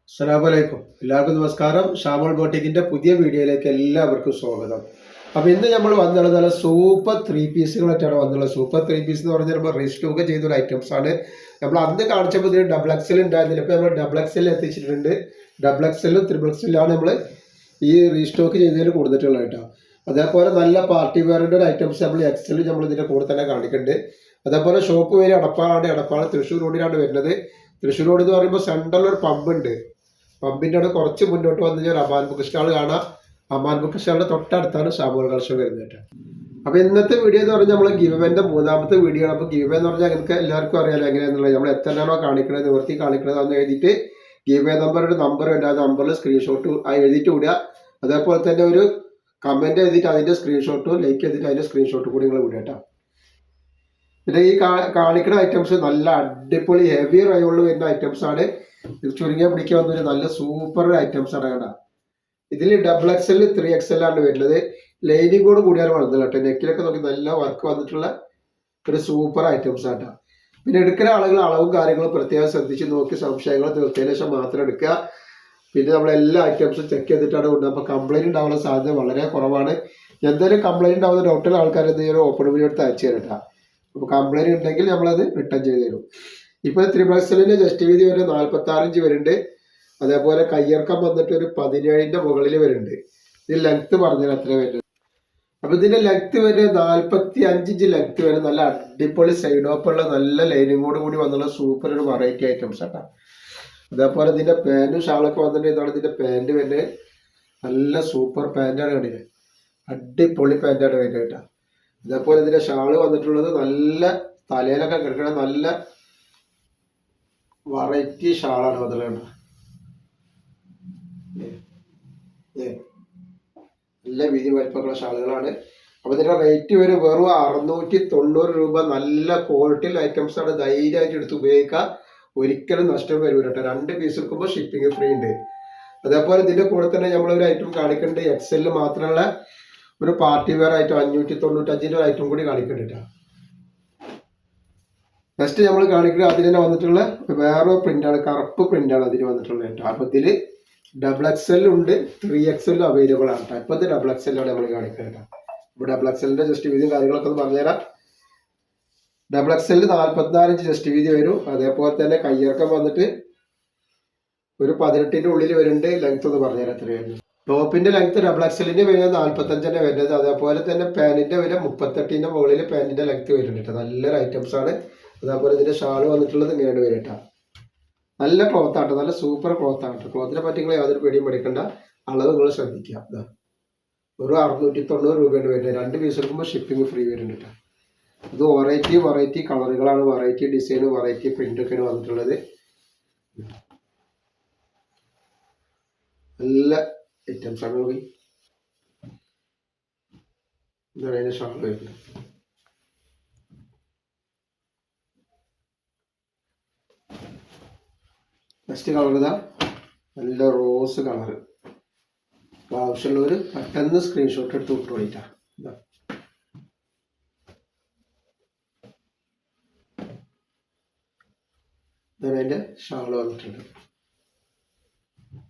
അസ്സലാമലൈക്കും. എല്ലാവർക്കും നമസ്കാരം. ഷാമോൾ ബോട്ടിക്കിന്റെ പുതിയ വീഡിയോയിലേക്ക് എല്ലാവർക്കും സ്വാഗതം. അപ്പൊ ഇന്ന് നമ്മൾ വന്നുള്ളത് നല്ല സൂപ്പർ ത്രീ പീസുകളായിട്ടാണ് വന്നുള്ളത്. സൂപ്പർ ത്രീ പീസ് എന്ന് പറഞ്ഞാൽ നമ്മൾ റീസ്റ്റോക്ക് ചെയ്ത ഒരു ഐറ്റംസ് ആണ്. നമ്മൾ അന്ന് കാണിച്ചപ്പോൾ ഇതിന് ഡബിൾ എക്സൽ ഉണ്ടായിരുന്നില്ല. ഇപ്പൊ നമ്മൾ ഡബിൾ എക്സൽ എത്തിച്ചിട്ടുണ്ട്. ഡബിൾ എക്സലും ത്രിബിൾ എക്സലാണ് നമ്മൾ ഈ റീസ്റ്റോക്ക് ചെയ്തതിൽ കൊടുത്തിട്ടുള്ളത് കേട്ടോ. അതേപോലെ നല്ല പാർട്ടി വെയറിന്റെ ഒരു ഐറ്റംസ് നമ്മൾ എക്സൽ നമ്മൾ ഇതിന്റെ കൂടെ തന്നെ കാണിക്കുന്നുണ്ട്. അതേപോലെ ഷോപ്പ് പേര് എടപ്പാളാണ്. എടപ്പാള് തൃശ്ശൂർ റോഡിലാണ് വരുന്നത്. തൃശ്ശൂർ റോഡ് എന്ന് പറയുമ്പോൾ സെൻട്രൽ ഒരു പമ്പ് ഉണ്ട്. പമ്പിന്റെ അവിടെ കുറച്ച് മുന്നോട്ട് വന്നു കഴിഞ്ഞാൽ അമാൻ ബുക്ക് സ്റ്റാൾ കാണാം. അമാൻ ബുക്ക് സ്റ്റാളിന്റെ തൊട്ടടുത്താണ് ഷാമോൾ കളക്ഷൻ വരുന്നത്. അപ്പൊ ഇന്നത്തെ വീഡിയോ എന്ന് പറഞ്ഞാൽ നമ്മൾ ഗിവന്റെ മൂന്നാമത്തെ വീഡിയോ ആണ്. അപ്പൊ ഗിവ എന്ന് പറഞ്ഞാൽ നിങ്ങൾക്ക് എല്ലാവർക്കും അറിയാലോ എങ്ങനെയാണെന്നുള്ളത്. നമ്മൾ എത്രയാണോ കാണിക്കണത് നിവർത്തി കാണിക്കണത് അന്ന് എഴുതിയിട്ട് ഗിവ നമ്പറുടെ നമ്പർ ഉണ്ട്. ആ നമ്പറിൽ സ്ക്രീൻഷോട്ട് എഴുതിയിട്ട് വിടുക. അതേപോലെ തന്നെ ഒരു കമന്റ് എഴുതിയിട്ട് അതിന്റെ സ്ക്രീൻഷോട്ടും ലൈക്ക് ചെയ്തിട്ട് അതിന്റെ സ്ക്രീൻഷോട്ട് കൂടി നിങ്ങൾ വിടുക കേട്ടോ. പിന്നെ ഈ കാണിക്കുന്ന ഐറ്റംസ് നല്ല അടിപൊളി ഹെവി റയോളിൽ വരുന്ന ഐറ്റംസ് ആണ്. ചുരുങ്ങിയ പിടിക്കാൻ വന്നൊരു നല്ല സൂപ്പർ ഐറ്റംസ് ആണ് കേട്ടോ. ഇതിൽ ഡബിൾ എക്സൽ ത്രീ എക്സൽ ആണ് വരുന്നത്. ലൈനിങ് കൂടെ കൂടിയാണ് വളർന്നത് കേട്ടോ. നെക്കിലൊക്കെ നോക്കി നല്ല വർക്ക് വന്നിട്ടുള്ള ഒരു സൂപ്പർ ഐറ്റംസ് ആട്ടോ. പിന്നെ എടുക്കുന്ന ആളുകൾ അളവും കാര്യങ്ങളും പ്രത്യേകം ശ്രദ്ധിച്ച് നോക്കി സംശയങ്ങൾ തീർത്തതിന് ശേഷം മാത്രം എടുക്കുക. പിന്നെ നമ്മളെല്ലാ ഐറ്റംസും ചെക്ക് ചെയ്തിട്ടാണ് കൊണ്ടുപോകുക. അപ്പോൾ കംപ്ലൈൻറ്റ് ഉണ്ടാവാനുള്ള സാധ്യത വളരെ കുറവാണ്. എന്തെങ്കിലും കംപ്ലൈൻറ്റ് ഉണ്ടാവുന്ന ഡോക്ടറുടെ ആൾക്കാർ എന്തെങ്കിലും ഓപ്പൺ വീഡിയോ എടുത്ത് അയച്ചു തരും കേട്ടോ. അപ്പോൾ കംപ്ലൈൻറ്റ് ഉണ്ടെങ്കിൽ നമ്മളത് റിട്ടേൺ ചെയ്ത് തരും. ഇപ്പോൾ ത്രിബിൾ എക്സലിന്റെ ജസ്റ്റ് വീതി വരെ 46 ഇഞ്ച് വരുന്നുണ്ട്. അതേപോലെ കയ്യിറക്കം വന്നിട്ട് ഒരു 17ന്റെ മുകളിൽ വരുന്നുണ്ട്. ഇത് ലെങ്ത് പറഞ്ഞാൽ അത്ര വരുന്നത്. അപ്പൊ ഇതിന്റെ ലെങ്ത് വരെ 45 ഇഞ്ച് ലെങ്ത് വരെ നല്ല അടിപൊളി സൈഡ് ഓപ്പുള്ള നല്ല ലൈനിങ്ങോട് കൂടി വന്നുള്ള സൂപ്പർ ഒരു വെറൈറ്റി ഐറ്റംസ് ആട്ടാ. അതേപോലെ ഇതിന്റെ പാന്റും ഷാളൊക്കെ വന്നിട്ട് ഇതാണ് ഇതിന്റെ പാന്റ് വരുന്നത്. നല്ല സൂപ്പർ പാന്റാണ് കണ്ടില്ലേ, അടിപൊളി പാന്റാണ് വരുന്നത് കേട്ടോ. അതേപോലെ ഇതിന്റെ ഷാള് വന്നിട്ടുള്ളത് നല്ല തലയിലൊക്കെ കിടക്കണ നല്ല വെറൈറ്റി ഷാളാണ് വന്നിട്ടുള്ളത്. നല്ല വീതി വലിപ്പമുള്ള ഷാളുകളാണ്. അപ്പൊ ഇതിന്റെ റേറ്റ് വരും വെറും 690 രൂപ. നല്ല ക്വാളിറ്റിയിൽ ഐറ്റംസ് ആണ്. ധൈര്യമായിട്ട് എടുത്ത് ഉപയോഗിക്കാം. ഒരിക്കലും നഷ്ടം വരൂല കേട്ടോ. 2 പീസ് എടുക്കുമ്പോൾ ഷിപ്പിംഗ് ഫ്രീ ഉണ്ട്. അതേപോലെ ഇതിന്റെ കൂടെ തന്നെ നമ്മളൊരു ഐറ്റം കാണിക്കുന്നുണ്ട്. എക്സലിൽ മാത്രമുള്ള ഒരു പാർട്ടി വെയർ ഐറ്റം 595ന്റെ ഒരു ഐറ്റം കൂടി കാണിക്കുന്നുണ്ട്. നെക്സ്റ്റ് നമ്മൾ കാണിക്കുന്നത് അതിൽ തന്നെ വന്നിട്ടുള്ള വേറെ പ്രിന്റാണ്, കറുപ്പ് പ്രിന്റാണ് അതിന് വന്നിട്ടുള്ളത് കേട്ടോ. അപ്പൊ ഇതില് ഡബിൾ എക്സെല്ലും ഉണ്ട്, 3XL അവൈലബിൾ ആണ് കേട്ടോ. ഇപ്പോഴത്തെ ഡബിൾ എക്സെല്ലാണ് നമ്മൾ കാണിക്കുന്നത് കേട്ടോ. ഇപ്പൊ ഡബിൾ എക്സെല്ലിന്റെ ജസ്റ്റ് വീതിയും കാര്യങ്ങളൊക്കെ ഒന്ന് പറഞ്ഞുതരാം. ഡബിൾ എക്സെല്ലിൽ 44 ഇഞ്ച് ജസ്റ്റ് വീതി വരും. അതേപോലെ തന്നെ കയ്യിറക്കം വന്നിട്ട് ഒരു 18ന്റെ ഉള്ളിൽ വരുന്നുണ്ട്. ലെങ്ത് ഒന്ന് പറഞ്ഞുതരാം എത്രയായിരുന്നു. ടോപ്പിന്റെ ലെങ്ത് ഡബിൾ എക്സെല്ലിന്റെ വരുന്നത് 45 വരുന്നത്. അതേപോലെ തന്നെ പാന്റിന്റെ വരെ 38ന്റെ മുകളിൽ പാന്റിന്റെ ലെങ്ത് വരുന്നുണ്ട്. നല്ലൊരു ഐറ്റംസ് ആണ്. അതേപോലെ ഇതിന്റെ ഷാള് വന്നിട്ടുള്ളത് ഇങ്ങനെയാണ് വരട്ടാ. നല്ല ക്ലോത്ത് ആട്ടോ, നല്ല സൂപ്പർ ക്ലോത്ത് ആട്ടോ. ക്ലോത്തിനെ പറ്റി നിങ്ങൾ യാതൊരു പേടിയും പഠിക്കണ്ട. അളവ് നിങ്ങൾ ശ്രദ്ധിക്കുക. ഒരു 690 രൂപയാണ് വരുന്നത്. 2 പീസ് എടുക്കുമ്പോൾ ഷിപ്പിംഗ് ഫ്രീ വരുന്നുണ്ട്. ഇത് വെറൈറ്റി കളറുകളാണ്, വെറൈറ്റി ഡിസൈൻ, വെറൈറ്റി പ്രിന്റ് ഒക്കെയാണ് വന്നിട്ടുള്ളത്. നല്ല ഐറ്റംസ് ആണ്. ഇതാണ് അതിന്റെ ഷാൾ വരുന്നത്. നെക്സ്റ്റ് കളർ ഇതാ, നല്ല റോസ് കളർ. ആവശ്യമുള്ളവർ പെട്ടെന്ന് സ്ക്രീൻഷോട്ട് എടുത്ത് വിട്ടോളിട്ടാ. ഇതാണ് അതിന്റെ ഷാള് വന്നിട്ടുണ്ട്.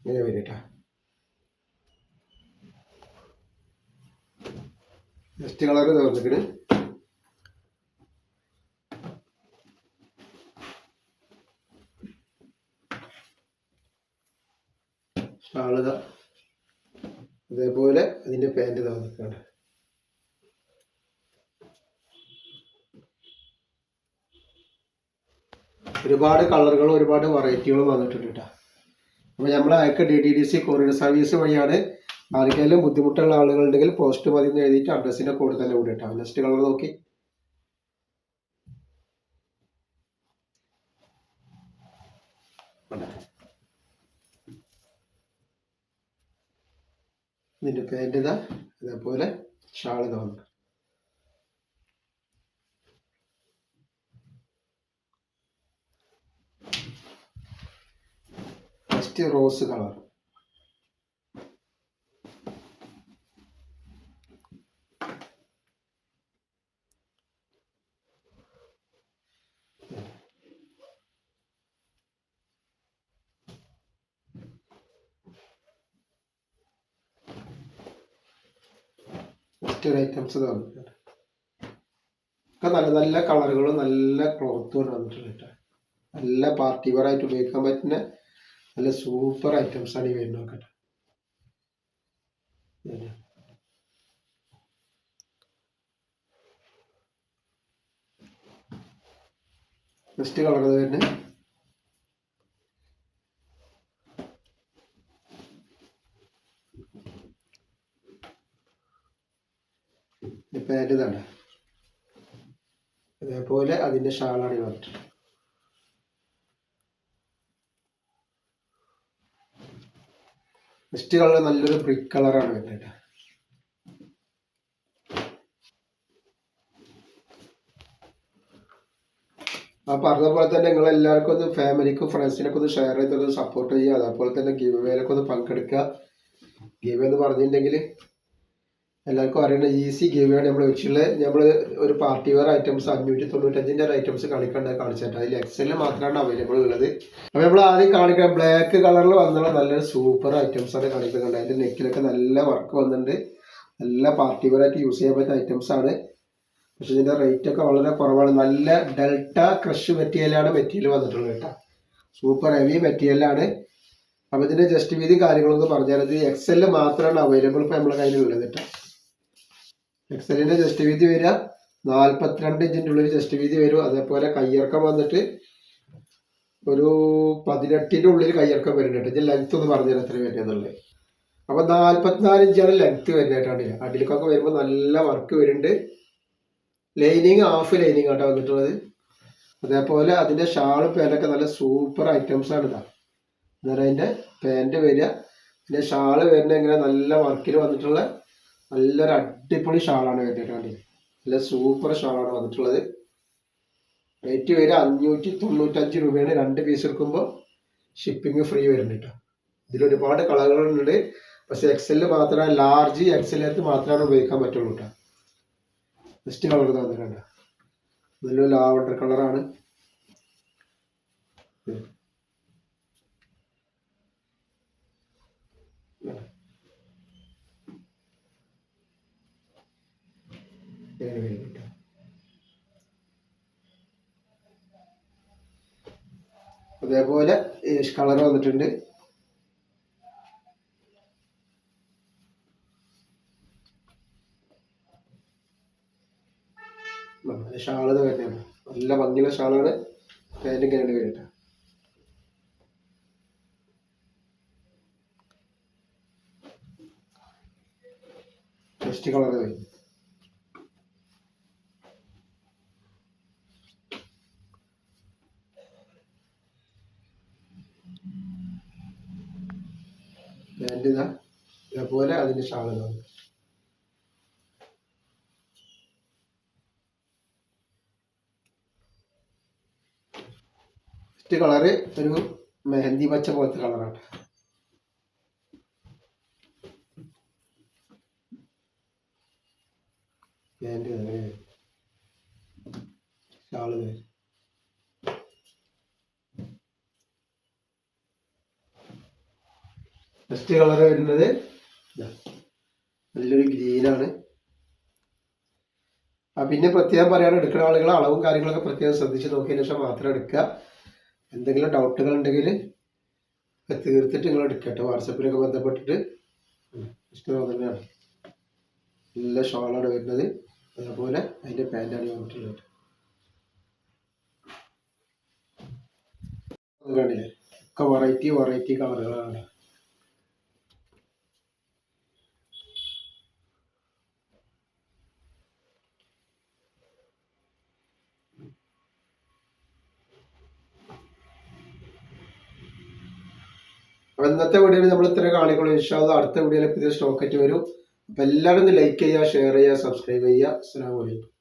ഇങ്ങനെ വരട്ടാ. നെക്സ്റ്റ് കളർ വന്നിട്ട് ഷാളിത, അതേപോലെ അതിന്റെ പാന്റ് തന്നിട്ടുണ്ട്. ഒരുപാട് കളറുകളും ഒരുപാട് വെറൈറ്റികളും വന്നിട്ടുണ്ട് കേട്ടോ. അപ്പോൾ നമ്മൾ അയക്ക DTDC കൊറിയർ സർവീസ് വഴിയാണ്. ആർക്കെങ്കിലും ബുദ്ധിമുട്ടുള്ള ആളുകളുണ്ടെങ്കിൽ പോസ്റ്റ് മതി എന്ന് എഴുതിയിട്ട് അഡ്രസ്സിന്റെ കൂടെ തന്നെ കൂടെ കേട്ടോ. നെക്സ്റ്റ് കളർ നോക്കി. ഇതിന്റെ പാന്റ് ഇതാ, അതേപോലെ ഷാൾ ഇതാ വന്നു. Next rose colour. മറ്റൊരു ഐറ്റംസ് വന്നിട്ടുണ്ട്. ഒക്കെ നല്ല നല്ല കളറുകളും നല്ല ക്ലോത്തും വന്നിട്ടുണ്ട്. നല്ല പാർട്ടി വെയർ ആയിട്ട് ഉപയോഗിക്കാൻ പറ്റുന്ന നല്ല സൂപ്പർ ഐറ്റംസ് ആണ് ഈ വരുന്നത്. നോക്കട്ടെ, നെക്സ്റ്റ് കളർ വരുന്നത് പാൻറ് ഇതാണ്. അതേപോലെ അതിന്റെ ഷാളാണ് വന്നിട്ട്. നെക്സ്റ്റ് കളർ നല്ലൊരു ബ്രിക്ക് കളറാണ് വരുന്നത്. ആ പറഞ്ഞ പോലെ തന്നെ നിങ്ങൾ എല്ലാവർക്കും ഒന്ന് ഫാമിലിക്കും ഫ്രണ്ട്സിനൊക്കെ ഒന്ന് ഷെയർ ചെയ്തൊന്ന് സപ്പോർട്ട് ചെയ്യുക. അതേപോലെ തന്നെ ഗിവ് വേയിലൊക്കെ ഒന്ന് പങ്കെടുക്കുക. ഗിവ് എന്ന് പറഞ്ഞിട്ടുണ്ടെങ്കിൽ എല്ലാവർക്കും അറിയുന്ന ഈസി ഗിവ് ആണ് നമ്മൾ വെച്ചിട്ടുള്ളത്. നമ്മൾ ഒരു പാർട്ടി വെയർ ഐറ്റംസ് 595 ഒരു ഐറ്റംസ് കാണിച്ചിട്ട് അതിൽ എക്സലിൽ മാത്രമാണ് അവൈലബിൾ ഉള്ളത്. അപ്പോൾ നമ്മൾ ആദ്യം കാണിക്കാൻ ബ്ലാക്ക് കളറിൽ വന്നുള്ള നല്ലൊരു സൂപ്പർ ഐറ്റംസ് ആണ് കാണിക്കുന്നുണ്ട്. അതിൻ്റെ നെക്കിലൊക്കെ നല്ല വർക്ക് വന്നിട്ടുണ്ട്. നല്ല പാർട്ടി വെയർ ആയിട്ട് യൂസ് ചെയ്യാൻ പറ്റുന്ന ഐറ്റംസ് ആണ്. പക്ഷെ ഇതിന്റെ റേറ്റ് ഒക്കെ വളരെ കുറവാണ്. നല്ല ഡെൽറ്റ ക്രഷ് മെറ്റീരിയലാണ് മെറ്റീരിയൽ വന്നിട്ടുള്ളത് കേട്ടോ. സൂപ്പർ ഹെവി മെറ്റീരിയലാണ്. അപ്പോൾ ഇതിന്റെ ജസ്റ്റ് വീതി കാര്യങ്ങളൊന്നും പറഞ്ഞാൽ ഇത് എക്സലിൽ മാത്രമാണ് അവൈലബിൾ ഇപ്പോൾ നമ്മുടെ കയ്യിലുള്ളത് കേട്ടോ. എക്സലിന്റെ ജസ്റ്റ് വീതി വരിക 42 ഇഞ്ചിൻ്റെ ഉള്ളിൽ ജസ്റ്റ് വീതി വരും. അതേപോലെ കയ്യിറക്കം വന്നിട്ട് ഒരു 18 ഉള്ളിൽ കയ്യിറക്കം വരുന്നുണ്ട്. ഇതിന്റെ ലെങ്ത് ഒന്ന് പറഞ്ഞാൽ എത്ര വരുന്നുള്ളത്. അപ്പൊ 44 ഇഞ്ചാണ് ലെങ്ത് വരുന്നതായിട്ടാണ്. അടിയിലേക്കൊക്കെ വരുമ്പോൾ നല്ല വർക്ക് വരുന്നുണ്ട്. ലൈനിങ് ഹാഫ് ലൈനിങ് ആട്ടോ വന്നിട്ടുള്ളത്. അതേപോലെ അതിന്റെ ഷാളും പാൻറ്റൊക്കെ നല്ല സൂപ്പർ ഐറ്റംസ് ആണ്. ഇതാ അന്നേരം അതിന്റെ പാൻറ് വരിക, പിന്നെ ഷാള് വരുന്ന ഇങ്ങനെ നല്ല വർക്കിൽ വന്നിട്ടുള്ള നല്ലൊരു അടിപൊളി ഷാളാണ് വരുന്നത്. നല്ല സൂപ്പർ ഷാളാണ് വന്നിട്ടുള്ളത്. റേറ്റ് വരിക 595 രൂപയാണ്. 2 പീസ് എടുക്കുമ്പോൾ ഷിപ്പിംഗ് ഫ്രീ വരുന്നുണ്ട് കേട്ടോ. ഇതിൽ ഒരുപാട് കളറുകളുണ്ട്. പക്ഷെ എക്സലിൽ മാത്രമേ, ലാർജ് എക്സലിനകത്ത് മാത്രമാണ് ഉപയോഗിക്കാൻ പറ്റുള്ളൂ കേട്ടോ. നെക്സ്റ്റ് കളർ തന്നിട്ടുണ്ട്. നല്ലൊരു ലാവണ്ടർ കളറാണ്. അതേപോലെ കളർ വന്നിട്ടുണ്ട്. ഷാള് വരുന്നതാണ്. നല്ല ഭംഗിയുള്ള ഷാളാണ്. പാൻറ്റും കഴിഞ്ഞ വരട്ടെ. നെക്സ്റ്റ് കളർ വരും. പാൻറ് ഇതാ ഇതേപോലെ അതിന്റെ ഷാള് ഇതാണ്. നെക്സ്റ്റ് കളറ് ഒരു മെഹന്തി പച്ച പോലത്തെ കളറാണ്. പാൻറ് ഷാള് നെക്സ്റ്റ് കളർ വരുന്നത് നല്ലൊരു ഗ്രീനാണ്. പിന്നെ പ്രത്യേകം പറയാൻ എടുക്കുന്ന ആളുകൾ അളവും കാര്യങ്ങളൊക്കെ പ്രത്യേകം ശ്രദ്ധിച്ച് നോക്കിയതിന് ശേഷം മാത്രം എടുക്കുക. എന്തെങ്കിലും ഡൗട്ടുകൾ ഉണ്ടെങ്കിൽ തീർത്തിട്ട് നിങ്ങൾ എടുക്കട്ടെ. വാട്സപ്പിലൊക്കെ ബന്ധപ്പെട്ടിട്ട് ഇഷ്ടം തന്നെയാണ്. നല്ല ഷോളാണ് വരുന്നത്. അതേപോലെ അതിൻ്റെ പാൻറ്റാണ് വന്നിട്ടുള്ളത്. കാണില്ലേ, ഒക്കെ വെറൈറ്റി കളറുകളാണ്. അപ്പോൾ ഇന്നത്തെ വീഡിയോയിൽ നമ്മൾ ഇത്ര കാണിക്കുള്ളൂ. ഇൻഷാ അല്ലാഹ് അടുത്ത വീഡിയോയിൽ പുതിയ സ്റ്റോക്ക് ആയിട്ട് വരും. അപ്പോൾ എല്ലാവരും ഒന്ന് ലൈക്ക് ചെയ്യുക, ഷെയർ ചെയ്യുക, സബ്സ്ക്രൈബ് ചെയ്യുക. അസ്സലാമു അലൈക്കും.